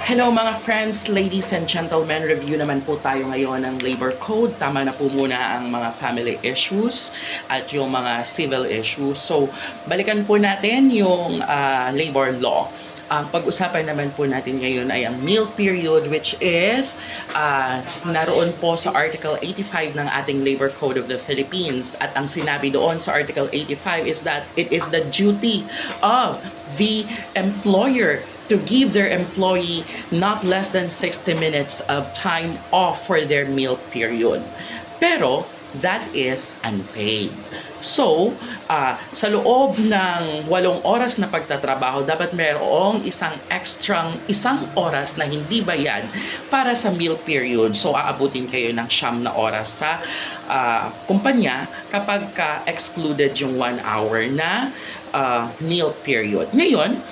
Hello mga friends, ladies and gentlemen, review naman po tayo ngayon ng labor code. Tama na po muna ang mga family issues at yung mga civil issues. So, balikan po natin yung labor law. Ang pag-usapan naman po natin ngayon ay ang meal period, which is naroon po sa Article 85 ng ating Labor Code of the Philippines. At ang sinabi doon sa Article 85 is that it is the duty of the employer to give their employee not less than 60 minutes of time off for their meal period. Pero, that is unpaid. So, sa loob ng 8 oras na pagtatrabaho, dapat mayroong isang oras na hindi bayad para sa meal period. So, aabutin kayo ng 9 na oras sa kumpanya kapag excluded yung 1 hour na meal period. Ngayon,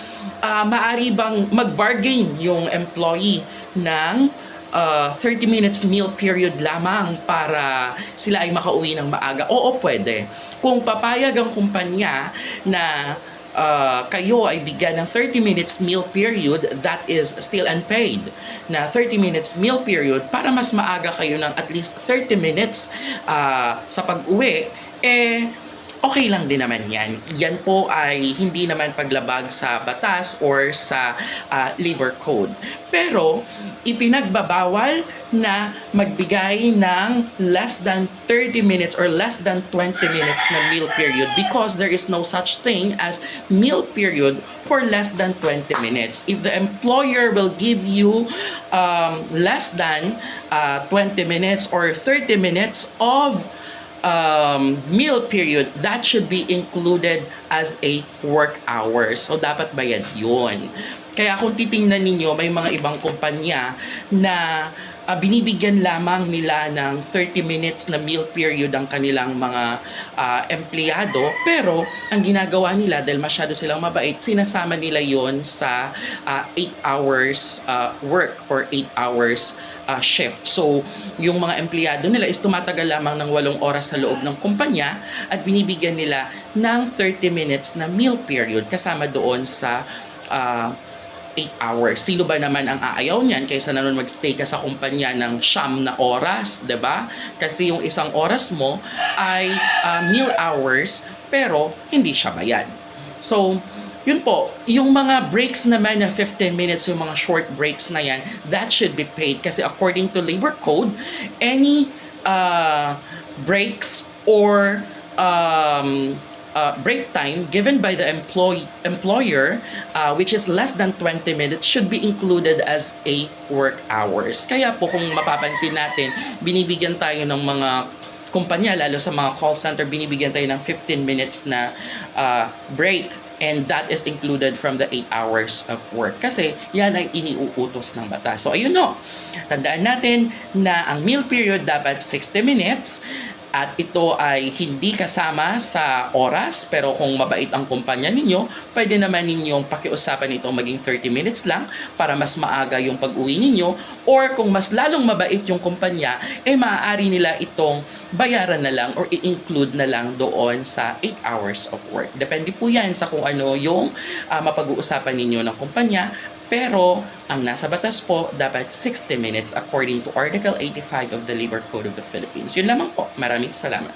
maaari bang mag-bargain yung employee ng 30 minutes meal period lamang para sila ay makauwi ng maaga? Oo, pwede. Kung papayag ang kumpanya na kayo ay bigyan ng 30 minutes meal period, that is still unpaid na 30 minutes meal period para mas maaga kayo ng at least 30 minutes sa pag-uwi, okay lang din naman yan. Yan po ay hindi naman paglabag sa batas or sa labor code. Pero, ipinagbabawal na magbigay ng less than 30 minutes or less than 20 minutes na meal period because there is no such thing as meal period for less than 20 minutes. If the employer will give you less than 20 minutes or 30 minutes of meal period, that should be included as a work hours. So, dapat bayad yun. Kaya kung titingnan ninyo, may mga ibang kumpanya na binibigyan lamang nila ng 30 minutes na meal period ang kanilang mga empleyado, pero ang ginagawa nila dahil masyado silang mabait, sinasama nila yon sa 8 hours work or 8 hours shift. So, yung mga empleyado nila is tumatagal lamang ng 8 oras sa loob ng kumpanya at binibigyan nila ng 30 minutes na meal period kasama doon sa 8 hours. Sino ba naman ang aayaw niyan kaysa naman magstay ka sa kumpanya ng 9 na oras, 'di ba? Kasi yung isang oras mo ay meal hours pero hindi siya bayad. So, yun po, yung mga breaks naman na 15 minutes, yung mga short breaks na yan, that should be paid kasi according to labor code, any breaks or break time given by the employer which is less than 20 minutes should be included as a work hours. Kaya po kung mapapansin natin, binibigyan tayo ng mga kumpanya, lalo sa mga call center, binibigyan tayo ng 15 minutes na break and that is included from the 8 hours of work kasi yan ay iniuutos ng batas. So ayun no, tandaan natin na ang meal period dapat 60 minutes at ito ay hindi kasama sa oras, pero kung mabait ang kumpanya ninyo, pwede naman ninyong pakiusapan ito maging 30 minutes lang para mas maaga yung pag-uwi ninyo, or kung mas lalong mabait yung kumpanya, maaari nila itong bayaran na lang or i-include na lang doon sa 8 hours of work. Depende po yan sa kung ano yung mapag-uusapan ninyo ng kumpanya. Pero, ang nasa batas po, dapat 60 minutes according to Article 85 of the Labor Code of the Philippines. Yun lamang po. Maraming salamat.